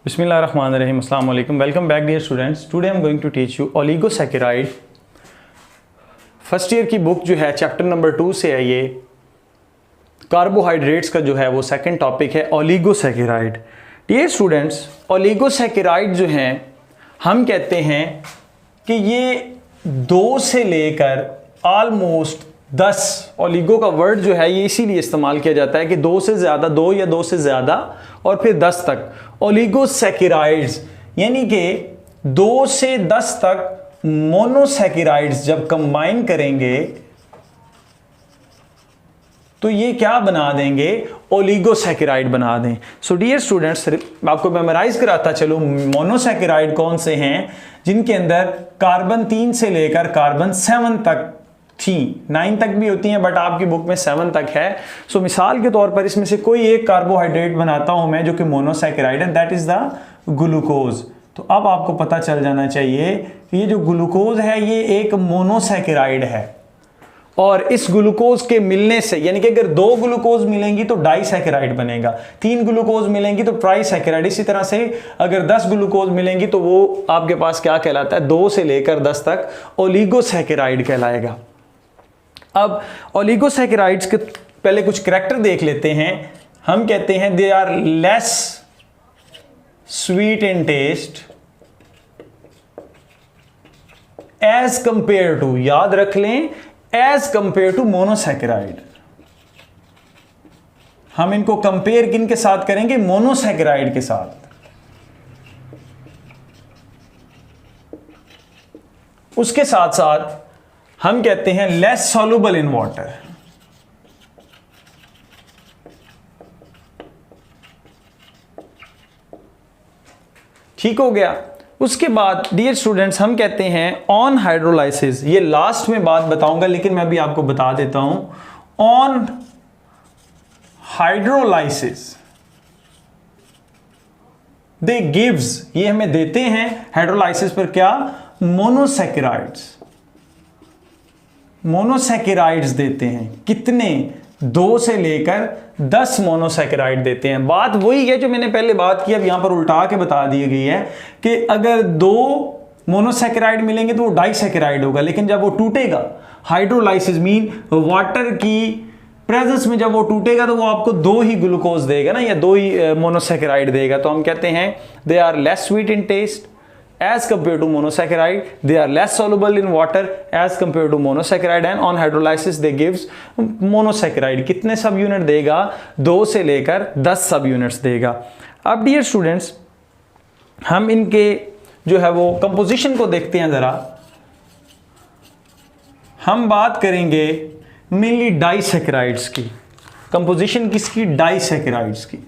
Bismillahirrahmanirrahim. Assalamu alaikum. Welcome back dear students. Today I am going to teach you oligosaccharide. First year की book जो है chapter number 2 से है ये carbohydrates का जो है वो सेकंड टॉपिक है ओलिगोसैकेराइड। डियर स्टूडेंट्स, ओलिगोसैकेराइड जो हैं हम कहते हैं कि ये 2 से लेकर ऑलमोस्ट 10, ओलिगो का वर्ड जो है ये इसीलिए इस्तेमाल किया जाता है कि 2 से ज़्यादा, 2 या 2 से ज़्यादा और फिर 10 तक ओलिगोसैकेराइड्स, यानी कि 2 से 10 तक मोनोसैकेराइड्स जब कंबाइन करेंगे तो ये क्या बना देंगे, ओलिगोसैकेराइड बना दें। सो डियर स्टूडेंट्स, आपको मेमोराइज कराता चलो मोनोसैकेराइड कौन से हैं जिनके अंदर कार्बन 3 से लेकर कार्बन 7 तक थी, 9 तक भी होती हैं बट आपकी बुक में 7 तक है। सो मिसाल के तौर पर इसमें से कोई एक कार्बोहाइड्रेट बनाता हूं मैं जो कि मोनोसैकेराइड है, दैट इज द ग्लूकोज। तो अब आपको पता चल जाना चाहिए कि ये जो ग्लूकोज है ये एक मोनोसैकेराइड है और इस ग्लूकोज के मिलने से, यानी कि अगर 2 ग्लूकोज मिलेंगी तो डाइसैकेराइड बनेगा, 3 ग्लूकोज मिलेंगी तो ट्राइसैकेराइड, इसी तरह से अगर 10 ग्लूकोज मिलेंगी तो वो आपके पास क्या कहलाता है, 2 से लेकर 10 तक ओलिगोसैकेराइड कहलाएगा। अब ओलिगोसैकेराइड्स के पहले कुछ करैक्टर देख लेते हैं। हम कहते हैं they are less sweet in taste as compare to, याद रख लें, एज कंपेयर टू मोनोसैकेराइड। हम इनको कंपेयर किन के साथ करेंगे, मोनोसैकेराइड के साथ। उसके साथ साथ हम कहते हैं लेस सॉल्युबल इन वाटर। ठीक हो गया। उसके बाद डियर स्टूडेंट्स हम कहते हैं ऑन हाइड्रोलाइसिस, ये लास्ट में बात बताऊंगा लेकिन मैं भी आपको बता देता हूं। ऑन हाइड्रोलाइसिस दे गिव्स, ये हमें देते हैं हाइड्रोलाइसिस पर क्या, मोनोसैकेराइड्स। मोनोसैकेराइड्स देते हैं कितने, 2 से लेकर 10 मोनोसैकेराइड देते हैं। बात वही है जो मैंने पहले बात की, अब यहां पर उल्टा के बता दी गई है कि अगर 2 मोनोसैकेराइड मिलेंगे तो वो डाइसैकेराइड होगा, लेकिन जब वो टूटेगा, हाइड्रोलाइसिस मीन वाटर की प्रेजेंस में जब वो टूटेगा तो वो आपको 2 ही ग्लूकोज देगा ना, या 2 ही मोनोसैकेराइड देगा। तो हम कहते हैं they are less sweet in taste as compared to monosaccharide, they are less soluble in water as compared to monosaccharide, and on hydrolysis they gives monosaccharide। कितने सब यूनिट देगा, 2 से लेकर 10 सब यूनिट्स देगा। अब डियर स्टूडेंट्स हम इनके जो है वो कंपोजिशन को देखते हैं जरा। हम बात करेंगे मेनली डाइसैकेराइड्स की, कंपोजिशन किसकी, डाइसैकेराइड्स की।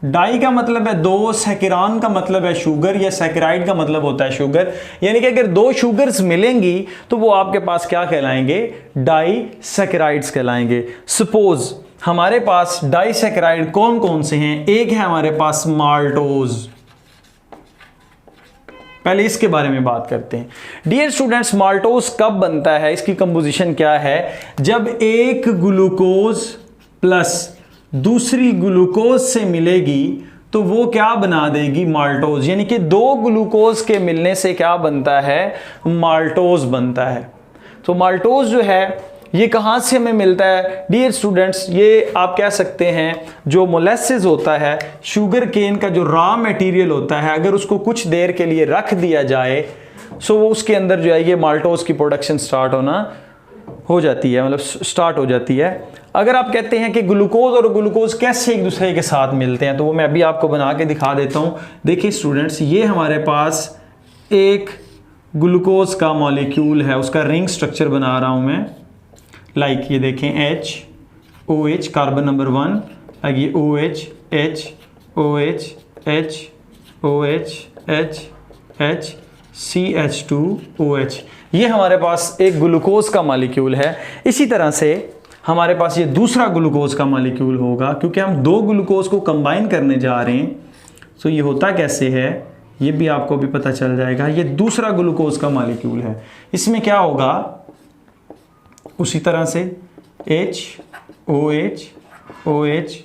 डाई का मतलब है 2, सैकेरान का मतलब है शुगर, या सैकेराइड का मतलब होता है शुगर, यानी कि अगर 2 शुगर्स मिलेंगी तो वो आपके पास क्या कहलाएंगे, डाइसैकेराइड्स कहलाएंगे। सपोज हमारे पास डाइसैकेराइड कौन कौन से हैं, एक है हमारे पास माल्टोज। पहले इसके बारे में बात करते हैं। डियर स्टूडेंट्स, माल्टोज कब बनता है, इसकी कंपोजिशन क्या है, जब एक ग्लूकोज प्लस दूसरी ग्लूकोज से मिलेगी तो वो क्या बना देगी, माल्टोज। यानी कि 2 ग्लूकोज के मिलने से क्या बनता है, माल्टोज बनता है। तो माल्टोज जो है ये कहाँ से हमें मिलता है डियर स्टूडेंट्स, ये आप कह सकते हैं जो मोलेसिस होता है, शुगर केन का जो रॉ मटेरियल होता है, अगर उसको कुछ देर के लिए रख दिया जाए सो उसके अंदर जो है ये माल्टोज की प्रोडक्शन स्टार्ट होना हो जाती है, मतलब स्टार्ट हो जाती है। अगर आप कहते हैं कि ग्लूकोज और ग्लूकोज कैसे एक दूसरे के साथ मिलते हैं तो वो मैं अभी आपको बना के दिखा देता हूं। देखिए स्टूडेंट्स, ये हमारे पास एक ग्लूकोज का मॉलिक्यूल है, उसका रिंग स्ट्रक्चर बना रहा हूं मैं। लाइक ये देखें H OH कार्बन नंबर 1, ये OH H OH H OH H H CH2 OH, ये हमारे पास एक ग्लूकोज का मॉलिक्यूल है। इसी तरह से हमारे पास ये दूसरा ग्लूकोज का मॉलिक्यूल होगा, क्योंकि हम 2 ग्लूकोज को कंबाइन करने जा रहे हैं। सो ये होता कैसे है ये भी आपको भी पता चल जाएगा। ये दूसरा ग्लूकोज का मॉलिक्यूल है, इसमें क्या होगा, उसी तरह से H OH OH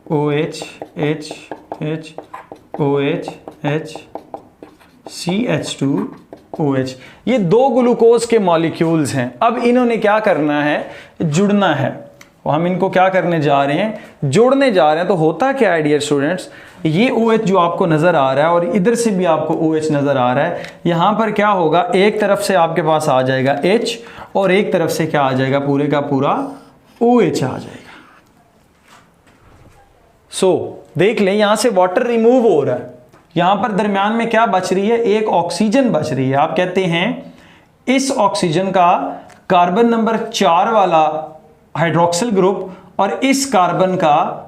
OH H H OH H CH2OH। ये दो ग्लूकोज के मॉलिक्यूल्स हैं। अब इन्होंने क्या करना है, जुड़ना है। और हम इनको क्या करने जा रहे हैं, जोड़ने जा रहे हैं। तो होता क्या है डियर स्टूडेंट्स, ये OH जो आपको नज़र आ रहा है और इधर से भी आपको OH नज़र आ रहा है, यहाँ पर क्या होगा, एक तरफ से आपके पास आ जाएगा H और एक तरफ से क्या आ जाएगा, पूरे का पूरा OH आ जाएगा। देख लें, यहाँ से वाटर रिमूव हो रहा है, यहाँ पर दरमियान में क्या बच रही है, एक ऑक्सीजन बच रही है। आप कहते हैं इस ऑक्सीजन का कार्बन नंबर 4 वाला हाइड्रोक्सिल ग्रुप और इस कार्बन का,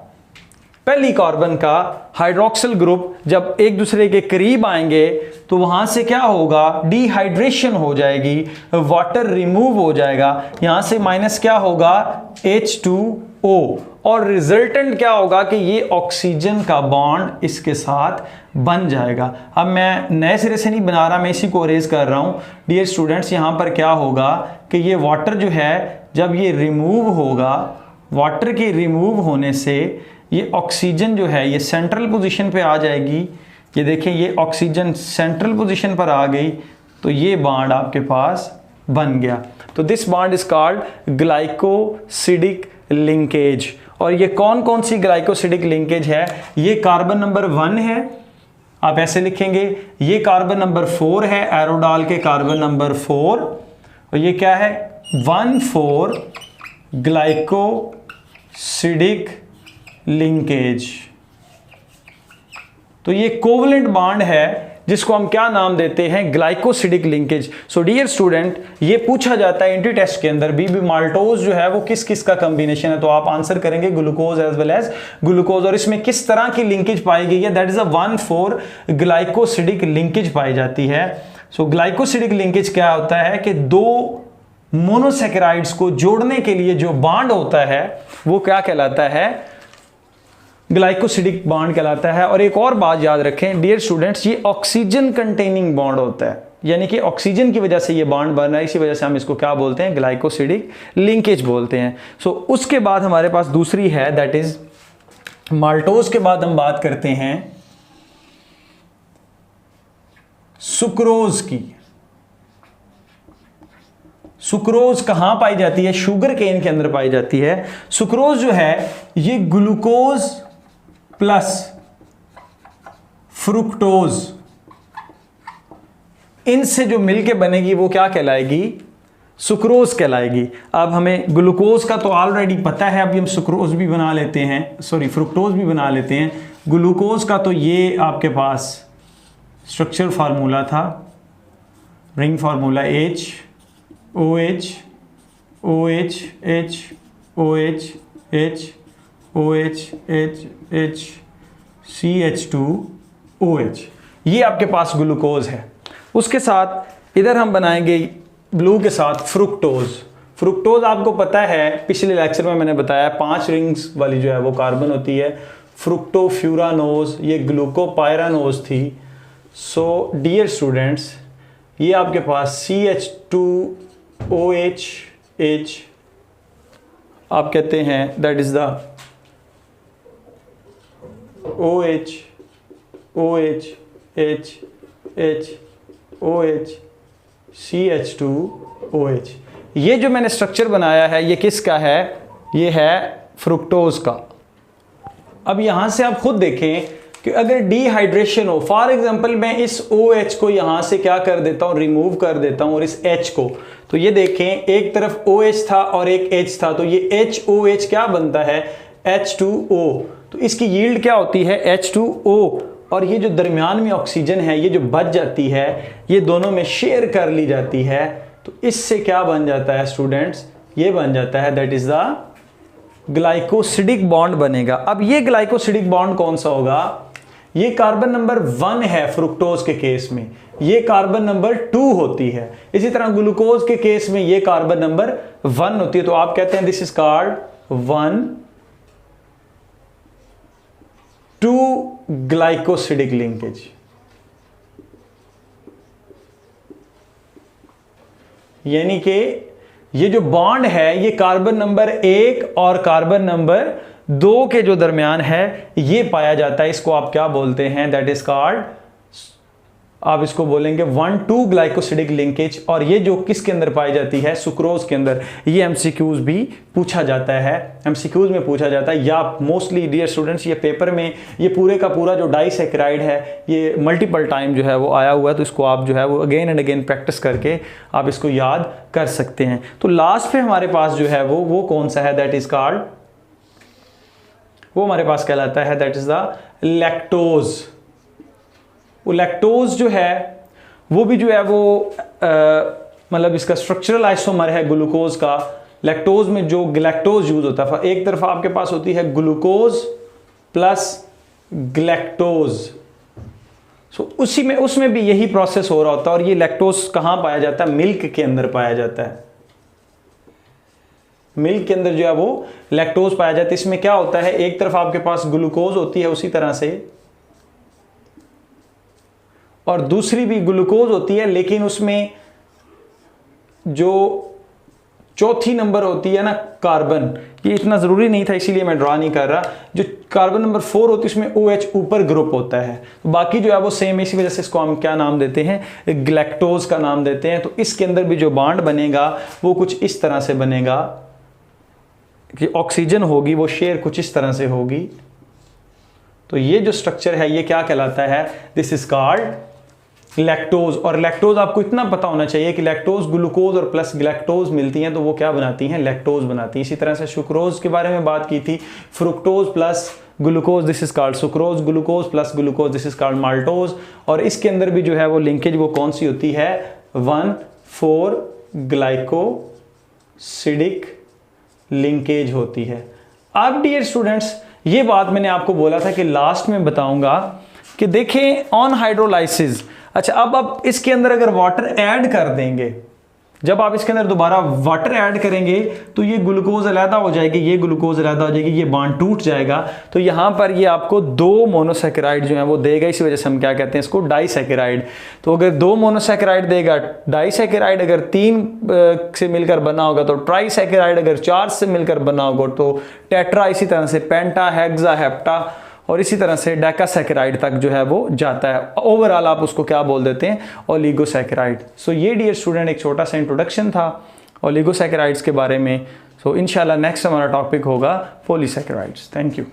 पहली कार्बन का हाइड्रोक्सिल ग्रुप जब एक दूसरे के करीब आएंगे तो वहां से क्या होगा, डिहाइड्रेशन हो जाएगी, वाटर रिमूव हो जाएगा, यहां से माइनस क्या होगा, H2O, और रिजल्टेंट क्या होगा कि ये ऑक्सीजन का बॉन्ड इसके साथ बन जाएगा। अब मैं नए सिरे से नहीं बना रहा, मैं इसी को अरेज कर रहा हूं। डियर स्टूडेंट्स, यहां पर क्या होगा कि ये वाटर जो है जब ये रिमूव होगा, वाटर के रिमूव होने से ये ऑक्सीजन जो है ये सेंट्रल पोजीशन पे आ जाएगी। ये देखें, ये ऑक्सीजन सेंट्रल पोजीशन पर आ गई तो ये बॉन्ड आपके पास बन गया। तो this bond is called glycosidic linkage. और ये कौन कौन सी ग्लाइकोसिडिक लिंकेज है, ये कार्बन नंबर 1 है, आप ऐसे लिखेंगे, ये कार्बन नंबर 4 है, एरो डाल के कार्बन नंबर 4, और ये क्या है 1,4 ग्लाइकोसिडिक लिंकेज। तो ये कोवलेंट बॉन्ड है जिसको हम क्या नाम देते हैं, glycosidic linkage. So dear student, ये पूछा जाता है एंट्री टेस्ट के अंदर, बीबी माल्टोज जो है वो किस किस का कॉम्बिनेशन है, तो आप आंसर करेंगे glucose as well as glucose. और इसमें किस तरह की लिंकेज पाई गई है, that is a 1,4 glycosidic linkage पाई जाती है। सो ग्लाइकोसिडिक लिंकेज क्या होता है कि दो मोनोसैकेराइड्स को जोड़ने के लिए जो बॉन्ड होता है वो क्या कहलाता है, ग्लाइकोसिडिक बॉन्ड कहलाता है। और एक और बात याद रखें डियर स्टूडेंट्स, ये ऑक्सीजन कंटेनिंग बॉन्ड होता है, यानी कि ऑक्सीजन की वजह से ये बॉन्ड बन रहा है, इसी वजह से हम इसको क्या बोलते हैं, ग्लाइकोसिडिक लिंकेज बोलते हैं। सो उसके बाद हमारे पास दूसरी है, दैट इज माल्टोज के बाद हम बात करते हैं सुक्रोज की। सुक्रोज कहां पाई जाती है, शुगर केन के अंदर पाई जाती है। सुक्रोज जो है ये ग्लूकोज प्लस फ्रुक्टोज, इनसे जो मिलके बनेगी वो क्या कहलाएगी, सुक्रोज कहलाएगी। अब हमें ग्लूकोज का तो ऑलरेडी पता है, अभी हम सुक्रोज भी बना लेते हैं, सॉरी फ्रुक्टोज भी बना लेते हैं। ग्लूकोज का तो ये आपके पास स्ट्रक्चर फार्मूला था, ring formula H OH OH H OH H OH H H CH2OH, ये आपके पास ग्लूकोज है। उसके साथ इधर हम बनाएंगे ब्लू के साथ फ्रुक्टोज। फ्रुक्टोज आपको पता है, पिछले लेक्चर में मैंने बताया 5 रिंग्स वाली जो है वो कार्बन होती है। फ्रुक्टोफ्यूरानोज, ये ग्लूकोपायरानोज थी। सो डियर स्टूडेंट्स, ये आपके पास CH2OH H आप कहते हैं, that is the OH OH H H OH CH2OH। ये जो मैंने स्ट्रक्चर बनाया है ये किसका है, ये है फ्रुक्टोज का। अब यहां से आप खुद देखें कि अगर डिहाइड्रेशन हो, फॉर एग्जांपल मैं इस OH को यहां से क्या कर देता हूं, रिमूव कर देता हूं, और इस H को, तो ये देखें एक तरफ OH था और एक H था, तो ये HOH क्या बनता है, H2O। तो इसकी यील्ड क्या होती है, H2O। और ये जो दरमियान में ऑक्सीजन है ये जो बच जाती है ये दोनों में शेयर कर ली जाती है, तो इससे क्या बन जाता है स्टूडेंट्स, ये बन जाता है that is the glycosidic bond बनेगा। अब ये ग्लाइकोसिडिक बॉन्ड कौन सा होगा, ये कार्बन नंबर 1 है फ्रुक्टोज के केस में, ये कार्बन नंबर 2 होती है। इसी तरह ग्लूकोज के केस में ये कार्बन नंबर 1 होती है। तो आप कहते हैं this is called 1,2 glycosidic linkage. यानी कि ये जो बॉन्ड है ये कार्बन नंबर 1 और कार्बन नंबर दो के जो दरमियान है ये पाया जाता है, इसको आप क्या बोलते हैं, दैट इज कॉल्ड, आप इसको बोलेंगे 1,2 ग्लाइकोसिडिक लिंकेज। और ये जो किसके अंदर पाई जाती है, सुक्रोज के अंदर। ये एमसीक्यूज भी पूछा जाता है, एमसीक्यूज में पूछा जाता है, या मोस्टली डियर स्टूडेंट्स ये पेपर में ये पूरे का पूरा जो डाइसैकेराइड है ये मल्टीपल टाइम जो है वो आया हुआ है, तो इसको आप जो है वो अगेन एंड अगेन प्रैक्टिस करके आप इसको याद कर सकते हैं। तो लास्ट पे हमारे पास जो है वो कौन सा है, दैट इज कॉल्ड, वो हमारे पास कहलाता है दैट इज द लैक्टोज। वो लैक्टोज जो है वो भी जो है वो मतलब इसका स्ट्रक्चरल आइसोमर है ग्लूकोज का। लैक्टोज में जो ग्लैक्टोज यूज होता है, एक तरफ आपके पास होती है ग्लूकोज प्लस ग्लैक्टोज, सो उसमें भी यही प्रोसेस हो रहा होता है। और ये लैक्टोज कहाँ पाया जाता है, मिल्क के अंदर पाया जाता है। मिल्क के अंदर जो है वो लैक्टोज पाया जाता है। इसमें क्या होता है, एक तरफ आपके पास ग्लूकोज होती है उसी तरह से, और दूसरी भी ग्लूकोज होती है, लेकिन उसमें जो चौथी नंबर होती है ना कार्बन, ये इतना जरूरी नहीं था इसीलिए मैं ड्रा नहीं कर रहा, जो कार्बन नंबर 4 होती है उसमें OH ऊपर ग्रुप होता है, तो बाकी जो है वो सेम, इसी वजह से इसको हम क्या नाम देते हैं, ग्लैक्टोज का नाम देते हैं। तो इसके अंदर भी जो बॉन्ड बनेगा वो कुछ इस तरह से बनेगा कि ऑक्सीजन होगी वो शेयर कुछ इस तरह से होगी। तो ये जो स्ट्रक्चर है ये क्या कहलाता है, दिस इज कॉल्ड लैक्टोज। और लैक्टोज आपको इतना पता होना चाहिए कि लैक्टोज ग्लूकोज और प्लस ग्लैक्टोज मिलती हैं तो वो क्या बनाती हैं, लैक्टोज बनाती हैं। इसी तरह से सुक्रोज के बारे में बात की थी, fructose plus glucose this is called sucrose, glucose plus glucose this is called maltose. और इसके अंदर भी जो है वो लिंकेज वो कौन सी होती है, 1,4 ग्लाइकोसिडिक लिंकेज होती है। अब डियर स्टूडेंट्स ये बात मैंने आपको बोला था कि लास्ट में बताऊंगा कि देखें ऑन हाइड्रोलाइसिस। अच्छा, अब आप इसके अंदर अगर वाटर ऐड कर देंगे, जब आप इसके अंदर दोबारा वाटर ऐड करेंगे तो ये ग्लूकोज अलग हो जाएगी, ये ग्लूकोज अलग हो जाएगी, ये बॉन्ड टूट जाएगा। तो यहाँ पर ये आपको 2 मोनोसैकेराइड जो है वो देगा, इसी वजह से हम क्या कहते हैं इसको, डाइसैकेराइड। तो अगर 2 मोनोसैकेराइड देगा डाइसैकेराइड, अगर 3 से मिलकर बना होगा तो ट्राइसैकेराइड, अगर 4 से मिलकर बना होगा तो टेट्रा, इसी तरह से पेंटा, हेक्सा, हेप्टा, और इसी तरह से डेकासैकेराइड तक जो है वो जाता है। ओवरऑल आप उसको क्या बोल देते हैं, ओलिगोसैकेराइड। सो ये डियर स्टूडेंट एक छोटा सा इंट्रोडक्शन था ओलिगोसैकेराइड्स के बारे में। सो इंशाल्लाह नेक्स्ट हमारा टॉपिक होगा पॉलीसैकेराइड्स। Thank you.